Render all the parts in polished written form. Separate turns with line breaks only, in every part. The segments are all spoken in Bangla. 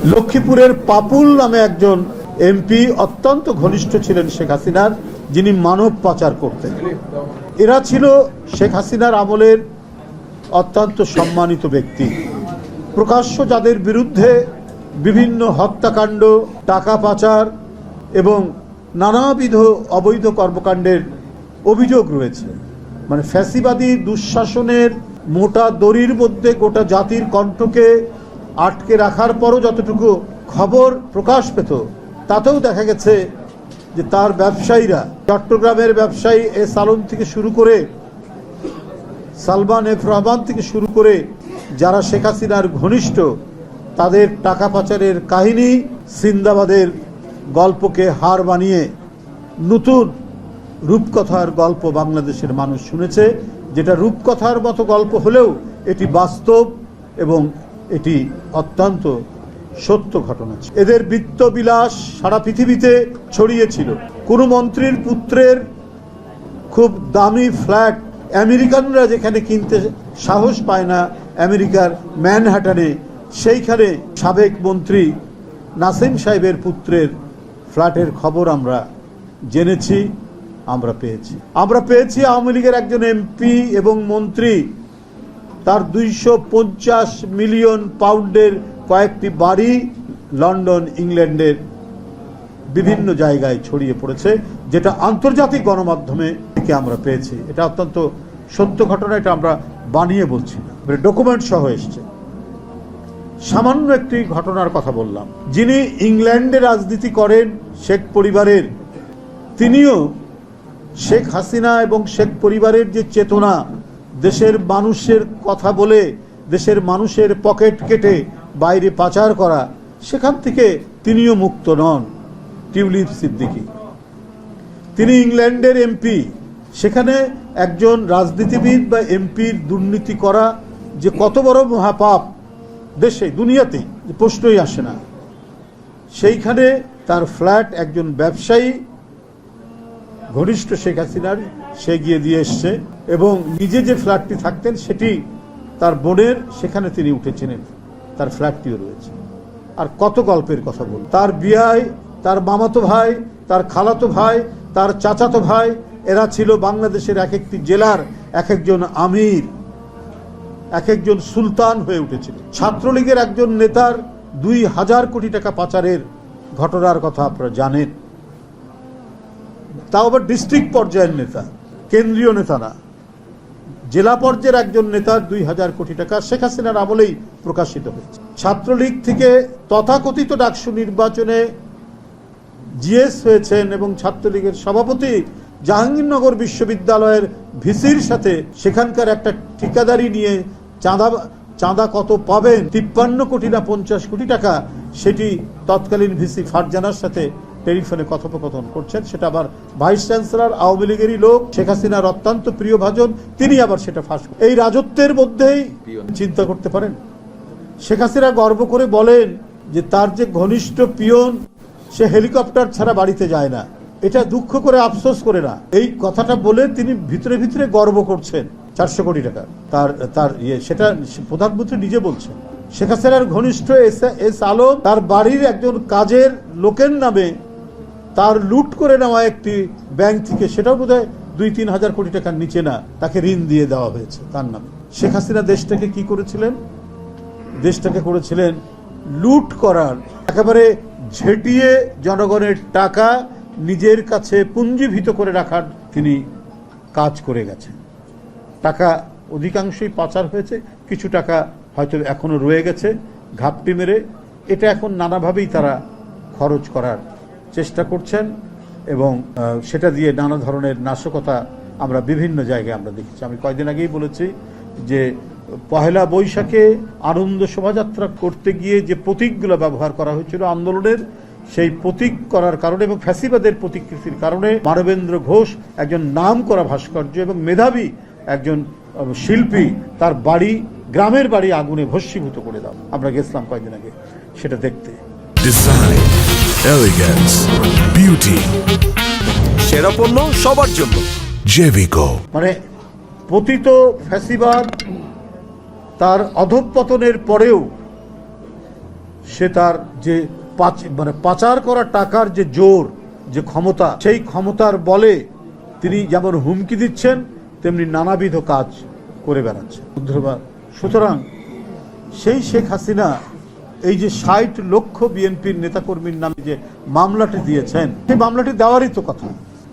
লক্ষ্মীপুরের পাপুল নামে একজন এমপি অত্যন্ত ঘনিষ্ঠ ছিলেন শেখ হাসিনার, যিনি মানব পাচার করতেন। এরা ছিল শেখ হাসিনার আমলের অত্যন্ত সম্মানিত ব্যক্তি। প্রকাশ্য যাদের বিরুদ্ধে বিভিন্ন হত্যাকাণ্ড, টাকা পাচার এবং নানাবিধ অবৈধ কর্মকাণ্ডের অভিযোগ রয়েছে। মানে ফ্যাসিবাদী দুঃশাসনের মোটা দড়ির মধ্যে গোটা জাতির কণ্ঠকে আটকে রাখার পরও যতটুকু খবর প্রকাশ পেত, তাতেও দেখা গেছে যে তার ব্যবসায়ীরা, চট্টগ্রামের ব্যবসায়ী এস আলম থেকে শুরু করে সালমান এফ রহমান থেকে শুরু করে যারা শেখ হাসিনার ঘনিষ্ঠ, তাদের টাকা পাচারের কাহিনী, সিন্দাবাদের গল্পকে হার বানিয়ে নতুন রূপকথার গল্প বাংলাদেশের মানুষ শুনেছে, যেটা রূপকথার মতো গল্প হলেও এটি বাস্তব এবং এটি অত্যন্ত সত্য ঘটনা। এদের বিত্তবিলাস সারা পৃথিবীতে ছড়িয়েছিল। কোনো মন্ত্রীর পুত্রের খুব দামি ফ্ল্যাট আমেরিকানরা যেখানে কিনতে সাহস পায় না, আমেরিকার ম্যানহাটনে, সেইখানে সাবেক মন্ত্রী নাসিম সাহেবের পুত্রের ফ্ল্যাটের খবর আমরা জেনেছি, আমরা পেয়েছি। আওয়ামী লীগের একজন এমপি এবং মন্ত্রী, তার 250 মিলিয়ন পাউন্ডের কয়েকটি বাড়ি লন্ডন, ইংল্যান্ডের বিভিন্ন জায়গায় ছড়িয়ে পড়েছে, যেটা আন্তর্জাতিক গণমাধ্যমে থেকে আমরা পেয়েছি। এটা অত্যন্ত সত্য ঘটনা, এটা আমরা বানিয়ে বলছি না, ডকুমেন্ট সহ এসছে। সামান্য একটি ঘটনার কথা বললাম। যিনি ইংল্যান্ডে রাজনীতি করেন শেখ পরিবারের, তিনিও শেখ হাসিনা এবং শেখ পরিবারের যে চেতনা, দেশের মানুষের কথা বলে দেশের মানুষের পকেট কেটে বাইরে পাচার করা, সেখান থেকে তিনিও মুক্ত নন। টিউলিপ সিদ্দিকী, তিনি ইংল্যান্ডের এমপি। সেখানে একজন রাজনীতিবিদ বা এমপির দুর্নীতি করা যে কত বড় মহাপাপ দেশে দুনিয়াতেই প্রশ্নই আসে না। সেইখানে তার ফ্ল্যাট একজন ব্যবসায়ী ঘনিষ্ঠ শেখ হাসিনার, সে গিয়ে দিয়ে এসছে, এবং নিজে যে ফ্ল্যাটটি থাকতেন সেটি তার বোনের, সেখানে তিনি উঠেছিলেন, তার ফ্ল্যাটটিও রয়েছে। আর কত গল্পের কথা বল, তার বিয়ায় তার মামাতো ভাই, তার খালাতো ভাই, তার চাচাতো ভাই, এরা ছিল বাংলাদেশের এক একটি জেলার এক একজন আমির, এক একজন সুলতান হয়ে উঠেছিল। ছাত্রলীগের একজন নেতার 2000 কোটি টাকা পাচারের ঘটনার কথা আপনারা জানেন, তাও আবার ডিস্ট্রিক্ট পর্যায়ের নেতা, কেন্দ্রীয় নেতা না, জেলা পর্যায়ের একজন নেতার 2000 কোটি টাকা শেখ হাসিনার আমলেই প্রকাশিত হয়েছে। ছাত্রলীগ থেকে তথাকথিত ডাকসু নির্বাচনে জিএস হয়েছেন এবং ছাত্রলীগের সভাপতি জাহাঙ্গীরনগর বিশ্ববিদ্যালয়ের ভিসির সাথে সেখানকার একটা ঠিকাদারি নিয়ে চাঁদা কত পাবেন, 53 কোটি না 50 কোটি টাকা, সেটি তৎকালীন ভিসি ফারজানার সাথে টেলিফোনে কথোপকথন করছেন। সেটা আবার ভাইস চ্যান্সেলর আওয়ামী লীগেরই লোক, শেখ হাসিনার অত্যন্ত প্রিয় ভাজন, তিনি আবার সেটা ফাঁস। এই রাজত্বের মধ্যেই চিন্তা করতে পারেন, শেখ হাসিনা গর্ব করে বলেন যে তার যে ঘনিষ্ঠ পিয়ন, সে হেলিকপ্টার ছাড়া বাড়িতে যায় না। এটা দুঃখ করে আফসোস করে না, এই কথাটা বলে তিনি ভিতরে ভিতরে গর্ব করছেন। 400 কোটি টাকা তার সেটা প্রধানমন্ত্রী নিজে বলছেন। শেখ হাসিনার ঘনিষ্ঠ এস আলম তার বাড়ির একজন কাজের লোকের নামে তার লুট করে নেওয়া একটি ব্যাংক থেকে, সেটাও বোধহয় 2-3 হাজার কোটি টাকার নিচে না, তাকে ঋণ দিয়ে দেওয়া হয়েছে তার নামে। শেখ হাসিনা দেশটাকে কি করেছিলেন? দেশটাকে করেছিলেন লুট করার, একেবারে ঝেঁটিয়ে জনগণের টাকা নিজের কাছে পুঞ্জীভূত করে রাখার তিনি কাজ করে গেছেন। টাকা অধিকাংশই পাচার হয়েছে, কিছু টাকা হয়তো এখনো রয়ে গেছে ঘাপটি মেরে। এটা এখন নানাভাবেই তারা খরচ করার চেষ্টা করছেন এবং সেটা দিয়ে নানা ধরনের নাশকতা আমরা বিভিন্ন জায়গায় আমরা দেখেছি। আমি কয়েকদিন আগেই বলেছি যে পহেলা বৈশাখে আনন্দ শোভাযাত্রা করতে গিয়ে যে প্রতীকগুলো ব্যবহার করা হয়েছিল আন্দোলনের, সেই প্রতীক করার কারণে এবং ফ্যাসিবাদের প্রতিকৃতির কারণে মানবেন্দ্র ঘোষ, একজন নামকরা ভাস্কর্য এবং মেধাবী একজন শিল্পী, তার বাড়ি, গ্রামের বাড়ি আগুনে ভস্মীভূত করে দাও। আমরা গেছিলাম কয়েকদিন আগে সেটা দেখতে।
ডিজাইন, এলিগেন্স, বিউটি, সেরা পণ্য সবার জন্য জেভিকো।
মানে পতিত ফ্যাসিবাদ তার অধঃপতনের পরেও সে তার যে পাচার করা টাকার যে জোর, যে ক্ষমতা, সেই ক্ষমতার বলে তিনি যেমন হুমকি দিচ্ছেন তেমনি নানাবিধ কাজ করে বেড়াচ্ছে। সুতরাং সেই শেখ হাসিনা এই যে ৬০ লক্ষ বিএনপির নেতাকর্মীর নামে যে মামলাটি দিয়েছেন, সেই মামলাটি দেওয়ারই তো কথা।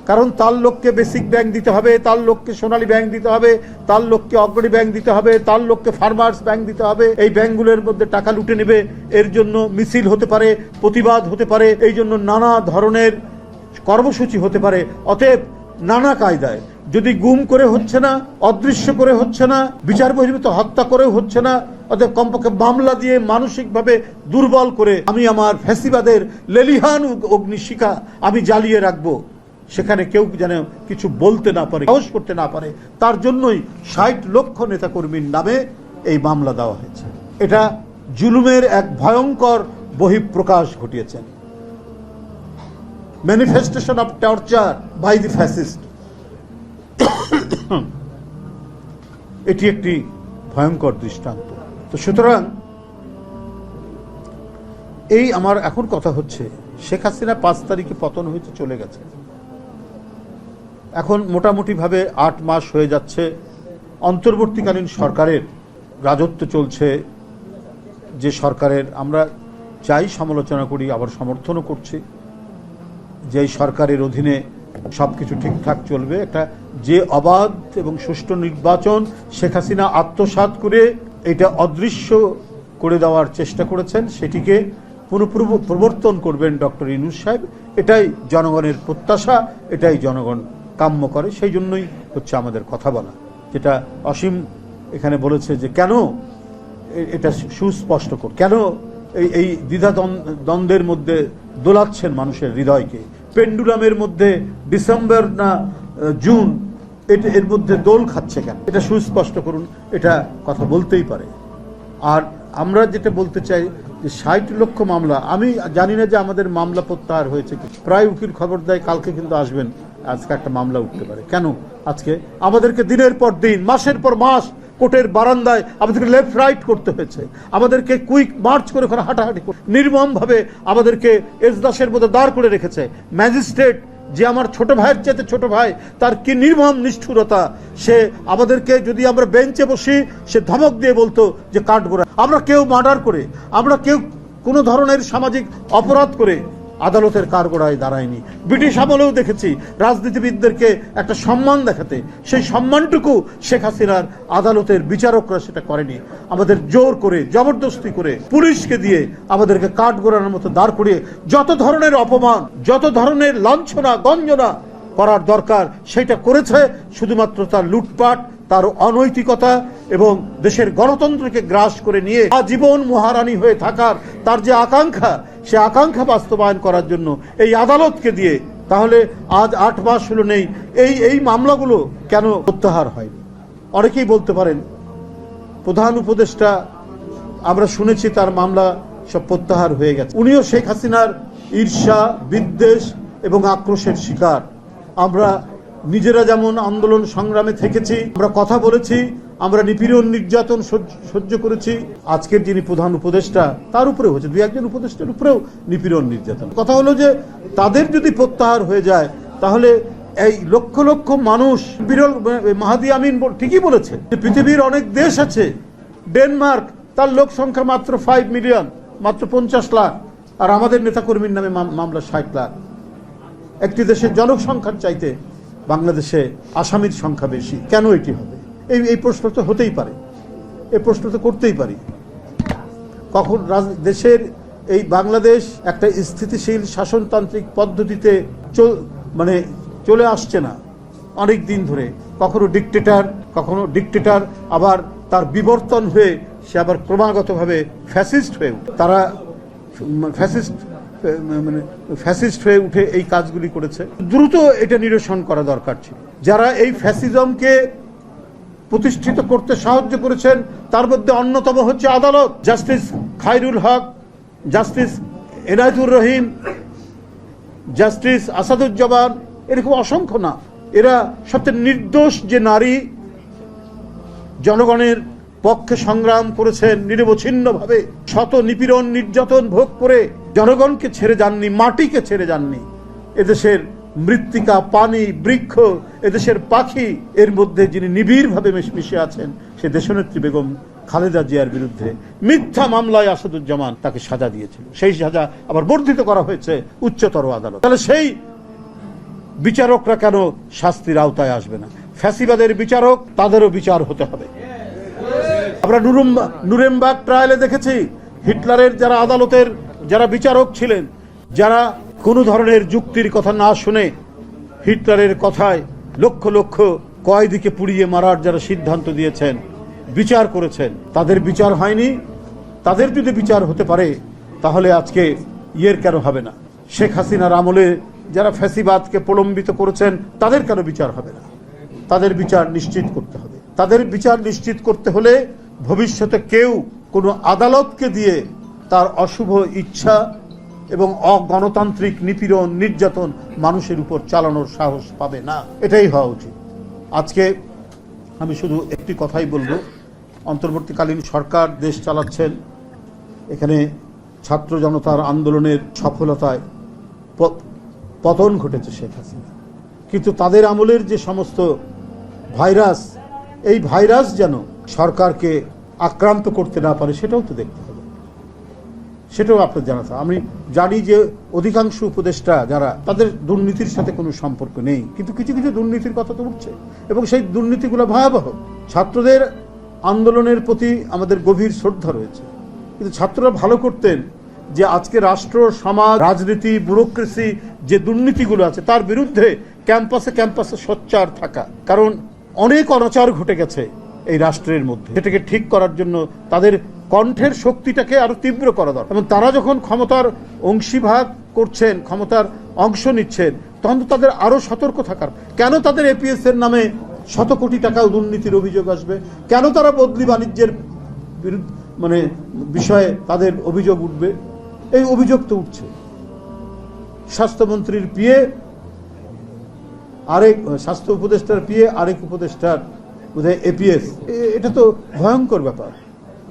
কারণ তার লোককে বেসিক ব্যাংক দিতে হবে, তার লোককে সোনালী ব্যাংক দিতে হবে, তার লোককে অগ্রণী ব্যাংক দিতে হবে, তার লোককে ফার্মার্স ব্যাংক দিতে হবে। এই ব্যাংকগুলোর মধ্যে টাকা লুটে নেবে, এর জন্য মিছিল হতে পারে, প্রতিবাদ হতে পারে, এই জন্য নানা ধরনের কর্মসূচি হতে পারে। অতএব নানা কায়দায়, যদি গুম করে হচ্ছে না, অদৃশ্য করে হচ্ছে না, বিচার বহির্ভূত হত্যা করেও হচ্ছে না, অতএব কমপক্ষে মামলা দিয়ে মানসিকভাবে দুর্বল করে আমি আমার ফ্যাসিবাদের লেলিহান অগ্নিশিখা আমি জ্বালিয়ে রাখবো, সেখানে কেউ যেন কিছু বলতে না পারে, সাহস করতে না পারে, তার জন্যই ৬০ লক্ষ নেতাকর্মীর নামে এই মামলা দেওয়া হয়েছে। এটা জুলুমের এক ভয়ঙ্কর বহিঃপ্রকাশ ঘটিয়েছেন। Manifestation of torture by the fascist. এটি একটি ভয়ঙ্কর দৃষ্টান্ত। তো সুতরাং এই আমার এখন কথা হচ্ছে, শেখ হাসিনা ৫ তারিখে পতন হয়েছে, চলে গেছে। এখন মোটামুটিভাবে ৮ মাস হয়ে যাচ্ছে। অন্তর্বর্তীকালীন সরকারের রাজত্ব চলছে, যে সরকারের আমরা চাই সমালোচনা করি, আবার সমর্থনও করছি, যে সরকারের অধীনে সব কিছু ঠিকঠাক চলবে। একটা যে অবাধ এবং সুষ্ঠু নির্বাচন শেখ হাসিনা আত্মসাৎ করে এটা অদৃশ্য করে দেওয়ার চেষ্টা করেছেন, সেটিকে পুনঃপ্রবর্তন করবেন ডক্টর ইউনূস সাহেব। এটাই জনগণের প্রত্যাশা, এটাই জনগণ কাম্য করে। সেই জন্যই হচ্ছে আমাদের কথা বলা, যেটা অসীম এখানে বলেছে যে কেন এটা সুস্পষ্ট কর, কেন এই দ্বিধা দ্বন্দ্বের মধ্যে দোলাচ্ছেন মানুষের হৃদয়কে। পেন্ডুলামের মধ্যে ডিসেম্বর না জুন, এর মধ্যে দোল খাচ্ছে কেন, এটা সুস্পষ্ট করুন। এটা কথা বলতেই পারে। আর আমরা যেটা বলতে চাই যে ৬০ লক্ষ মামলা, আমি জানি না যে আমাদের মামলা প্রত্যাহার হয়েছে কি। প্রায় উকিল খবর দেয় কালকে কিন্তু আসবেন, আজকে একটা মামলা উঠতে পারে। কেন আজকে আমাদেরকে দিনের পর দিন, মাসের পর মাস কোর্টের বারান্দায় আমাদেরকে লেফট রাইট করতে হয়েছে, আমাদেরকে কুইক মার্চ করে ওখানে হাঁটাহাঁটি করে নির্মমভাবে আমাদেরকে এজলাসের মধ্যে দাঁড় করে রেখেছে। ম্যাজিস্ট্রেট যে আমার ছোট ভাইয়ের চাইতে ছোট ভাই, তার কি নির্মম নিষ্ঠুরতা। সে আমাদেরকে, যদি আমরা বেঞ্চে বসি, সে ধমক দিয়ে বলতো যে কাঠগোড়া। আমরা কেউ মার্ডার করে, আমরা কেউ কোনো ধরনের সামাজিক অপরাধ করে আদালতের কাঠগোড়ায় দাঁড়ায়নি। ব্রিটিশ আমলেও দেখেছি রাজনীতিবিদদেরকে একটা সম্মান দেখাতে, সেই সম্মানটুকু শেখ হাসিনার আদালতের বিচারকরা সেটা করেনি। আমাদের জোর করে, জবরদস্তি করে, পুলিশকে দিয়ে আমাদেরকে কাঠগোড়ার মতো দাঁড় করিয়ে যত ধরনের অপমান, যত ধরনের লাঞ্ছনা গঞ্জনা করার দরকার সেটা করেছে। শুধুমাত্র তার লুটপাট, তার অনৈতিকতা এবং দেশের গণতন্ত্রকে গ্রাস করে নিয়ে আজীবন মহারানী হয়ে থাকার তার যে আকাঙ্ক্ষা, সে আকাঙ্ক্ষা বাস্তবায়ন করার জন্য এই আদালতকে দিয়ে, তাহলে আজ ৮ মাস হলো নেই, এই মামলাগুলো কেন প্রত্যাহার হয়নি? অনেকেই বলতে পারেন প্রধান উপদেষ্টা, আমরা শুনেছি তার মামলা সব প্রত্যাহার হয়ে গেছে। উনিও শেখ হাসিনার ঈর্ষা, বিদ্বেষ এবং আক্রোশের শিকার। আমরা নিজেরা যেমন আন্দোলন সংগ্রামে থেকেছি, আমরা কথা বলেছি, আমরা নিপীড়ন নির্যাতন সহ্য করেছি। আজকের যিনি প্রধান উপদেষ্টা, তার উপরেও হচ্ছে, ২-১ উপদেষ্টার উপরেও নিপীড়ন নির্যাতন। কথা হলো যে তাদের যদি প্রত্যাহার হয়ে যায়, তাহলে এই লক্ষ লক্ষ মানুষ বিরল। মাহাদি আমিন ঠিকই বলেছে যে পৃথিবীর অনেক দেশ আছে, ডেনমার্ক, তার লোক সংখ্যা মাত্র 5 মিলিয়ন, মাত্র 50 লাখ, আর আমাদের নেতাকর্মীর নামে মামলা 60 লাখ। একটি দেশের জনসংখ্যার চাইতে বাংলাদেশে আসামির সংখ্যা বেশি। কেন এটি হবে? এই প্রশ্ন তো হতেই পারে, এই প্রশ্ন তো করতেই পারি। কখন দেশের এই বাংলাদেশ একটা স্থিতিশীল শাসনতান্ত্রিক পদ্ধতিতে চলে আসছে না অনেক দিন ধরে। কখনো ডিক্টেটর, আবার তার বিবর্তন হয়ে সে আবার ক্রমাগতভাবে ফ্যাসিস্ট হয়ে উঠে। তারা ফ্যাসিস্ট হয়ে উঠে এই কাজগুলি করেছে। দ্রুত এটা নিরসন করা দরকার ছিল। যারা এই ফ্যাসিজমকে প্রতিষ্ঠিত করতে সাহায্য করেছেন, তার মধ্যে অন্যতম হচ্ছে আদালত। জাস্টিস খায়রুল হক, জাস্টিস এনায়েতুর রহিম, জাস্টিস আসাদুজ্জামান, এরকম অসংখ্য না। এরা সবচেয়ে নির্দোষ যে নারী, জনগণের পক্ষে সংগ্রাম করেছেন, নিরবচ্ছিন্নভাবে শত নিপীড়ন নির্যাতন ভোগ করে জনগণকে ছেড়ে যাননি, মাটিকে ছেড়ে যাননি। এদেশের মৃত্তিকা, পানি, বৃক্ষ, এদেশের পাখি, এর মধ্যে যিনি নিবিড়ভাবে মিশে আছেন সে দেশনেত্রী বেগম খালেদা জিয়ার বিরুদ্ধে মিথ্যা মামলায় আসাদুজ্জামান তাকে সাজা দিয়েছিল। সেই সাজা আবার বর্ধিত করা হয়েছে উচ্চতর আদালত। তাহলে সেই বিচারকরা কেন শাস্তির আওতায় আসবে না? ফ্যাসিবাদের বিচারক, তাদেরও বিচার হতে হবে। আমরা নুরেমবার্গ ট্রায়ালে দেখেছি হিটলারের যারা আদালতের যারা বিচারক ছিলেন, যারা কোনো ধরনের যুক্তির কথা না শুনে হিটলারের কথায় লক্ষ লক্ষ কয়েদিকে পুড়িয়ে মারার যারা সিদ্ধান্ত দিয়েছেন, বিচার করেছেন, তাদের বিচার হয়নি। তাদের যদি বিচার হতে পারে তাহলে আজকে কেন হবে না? শেখ হাসিনার আমলে যারা ফ্যাসিবাদকে প্রলম্বিত করেছেন তাদের কেন বিচার হবে না? তাদের বিচার নিশ্চিত করতে হবে। তাদের বিচার নিশ্চিত করতে হলে ভবিষ্যতে কেউ কোনো আদালতকে দিয়ে তার অশুভ ইচ্ছা এবং অগণতান্ত্রিক নিপীড়ন নির্যাতন মানুষের উপর চালানোর সাহস পাবে না। এটাই হওয়া উচিত। আজকে আমি শুধু একটি কথাই বলবো, অন্তর্বর্তীকালীন সরকার দেশ চালাচ্ছেন, এখানে ছাত্র জনতার আন্দোলনের সফলতায় পতন ঘটেছে শেখ হাসিনা, কিন্তু তাদের আমলের যে সমস্ত ভাইরাস, এই ভাইরাস যেন সরকারকে আক্রান্ত করতে না পারে সেটাও তো দেখতে হবে, সেটাও আপনার জানা। আমি জানি যে অধিকাংশ উপদেষ্টা যারা, তাদের দুর্নীতির সাথে কোনো সম্পর্ক নেই, কিন্তু কিছু কিছু দুর্নীতির কথা তো উঠছে এবং সেই দুর্নীতিগুলো ভয়াবহ। ছাত্রদের আন্দোলনের প্রতি আমাদের গভীর শ্রদ্ধা রয়েছে, কিন্তু ছাত্ররা ভালো করতেন যে আজকে রাষ্ট্র, সমাজ, রাজনীতি, ব্যুরোক্রেসি যে দুর্নীতিগুলো আছে তার বিরুদ্ধে ক্যাম্পাসে ক্যাম্পাসে সোচ্চার থাকা। কারণ অনেক অনাচার ঘটে গেছে এই রাষ্ট্রের মধ্যে, সেটাকে ঠিক করার জন্য তাদের কণ্ঠের শক্তিটাকে আরো তীব্র করা দরকার। এবং তারা যখন ক্ষমতার অংশীভাগ করছেন, ক্ষমতার অংশ নিচ্ছেন, তখন তো তাদের আরো সতর্ক থাকার। কেন তাদের এপিএস এর নামে শত কোটি টাকাও দুর্নীতির অভিযোগ আসবে? কেন তারা বদলি বাণিজ্যের বিষয়ে তাদের অভিযোগ উঠবে? এই অভিযোগ তো উঠছে। স্বাস্থ্যমন্ত্রীর পিএ আরেক, স্বাস্থ্য উপদেষ্টার পিএ আরেক উপদেষ্টার বোধহয় এপিএস। এটা তো ভয়ঙ্কর ব্যাপার।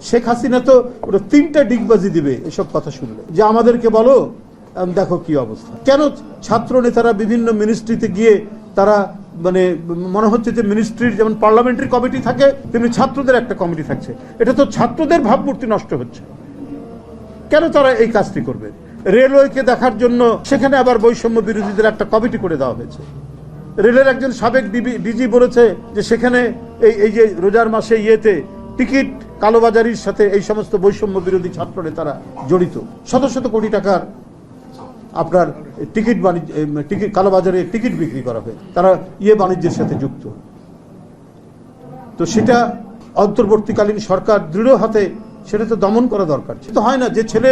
শেখ হাসিনা তো ওটা 3টা ডিগবাজি দিবে এসব কথা শুনলে, যে আমাদেরকে বলো দেখো কি অবস্থা। কেন ছাত্র নেতারা বিভিন্ন মিনিস্ট্রিতে গিয়ে তারা মনে হচ্ছে যে মিনিস্ট্রির যেমন পার্লামেন্টারি কমিটি থাকে তেমনি ছাত্রদের একটা কমিটি থাকছে। এটা তো ছাত্রদের ভাবমূর্তি নষ্ট হচ্ছে। কেন তারা এই কাজটি করবে? রেলওয়েকে দেখার জন্য সেখানে আবার বৈষম্য বিরোধীদের একটা কমিটি করে দেওয়া হয়েছে। রেলের একজন সাবেক ডিজি বলেছে যে সেখানে এই যে রোজার মাসে টিকিট কালোবাজারির সাথে এই সমস্ত বৈষম্য বিরোধী ছাত্র নেতারা জড়িত। শত শত কোটি টাকার আপনার টিকিট বাণিজ্য, টিকিট কালোবাজারে টিকিট বিক্রি করা হয়, তারা বাণিজ্যের সাথে যুক্ত। তো সেটা অন্তর্বর্তীকালীন সরকার দৃঢ় হাতে সেটা তো দমন করা দরকার। তো হয় না যে ছেলে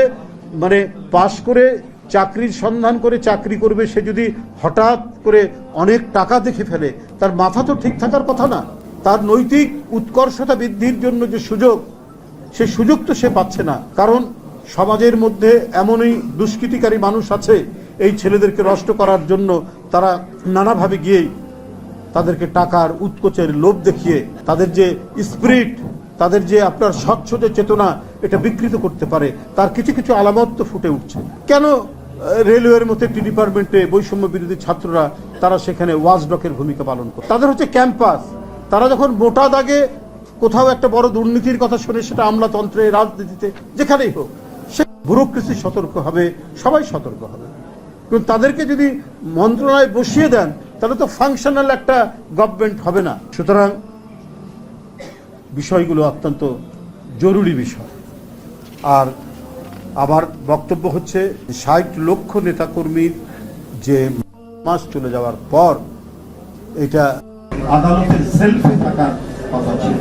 পাশ করে চাকরির সন্ধান করে চাকরি করবে, সে যদি হঠাৎ করে অনেক টাকা দেখে ফেলে, তার মাথা তো ঠিক থাকার কথা না। তার নৈতিক উৎকর্ষতা বৃদ্ধির জন্য যে সুযোগ, সেই সুযোগ তো সে পাচ্ছে না। কারণ সমাজের মধ্যে এমনই দুষ্কৃতিকারী মানুষ আছে, এই ছেলেদেরকে নষ্ট করার জন্য তারা নানাভাবে গিয়েই তাদেরকে টাকার উৎকোচের লোভ দেখিয়ে তাদের যে স্পিরিট, তাদের যে আপনার স্বচ্ছ যে চেতনা, এটা বিকৃত করতে পারে। তার কিছু কিছু আলামত তো ফুটে উঠছে। কেন রেলওয়ের মতো একটি ডিপার্টমেন্টে বৈষম্য বিরোধী ছাত্ররা তারা সেখানে ওয়াচডগের ভূমিকা পালন করে? তাদের হচ্ছে ক্যাম্পাস। তারা যখন মোটা দাগে কোথাও একটা বড় দুর্নীতির কথা শুনে, সেটা আমলাতন্ত্রে, রাজনীতিতে, যেখানেই হোক, সে ব্যুরোক্রেসি সতর্ক হবে, সবাই সতর্ক হবে। কিন্তু তাদেরকে যদি মন্ত্রণালয়ে বসিয়ে দেন তাহলে তো ফাংশনাল একটা গভর্নমেন্ট হবে না। সুতরাং বিষয়গুলো অত্যন্ত জরুরি বিষয়। আর আমার বক্তব্য হচ্ছে 60 লক্ষ নেতাকর্মীর যে মাস চলে যাওয়ার পর এটা আদালতের সেলফে থাকার কথা ছিল।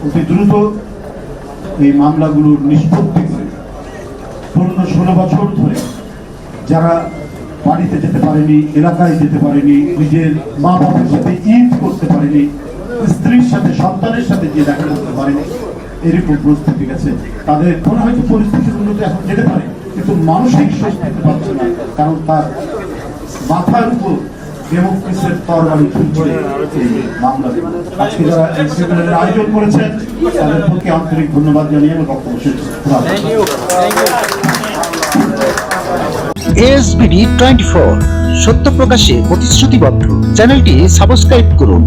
অতি দ্রুত এই মামলাগুলোর নিষ্পত্তি করে 15-16 বছর ধরে যারা বাড়িতে যেতে পারেনি, এলাকায় যেতে পারেনি, নিজের মা বাবার সাথে ঈদ করতে পারেনি, স্ত্রীর সাথে, সন্তানের সাথে যে দেখা করতে পারেনি, এরকম পরিস্থিতি গেছে। তাদের মনে হয়তো পরিস্থিতির উন্নতি এখন যেতে পারে, কিন্তু মানসিক স্বস্তিতে পাচ্ছে না। কারণ তার মাথার উপর ডেমোক্রেসির তরবারি ঝুলছে এই মামলাতে। আজকে যারা এই সেমিনারের আয়োজন করেছেন তাদের প্রতি আন্তরিক ধন্যবাদ জানিয়ে আমার বক্তব্য শেষ করছি।
ASBD 24 সত্য প্রকাশে প্রতিশ্রুতিবদ্ধ। চ্যানেলটি সাবস্ক্রাইব করুন।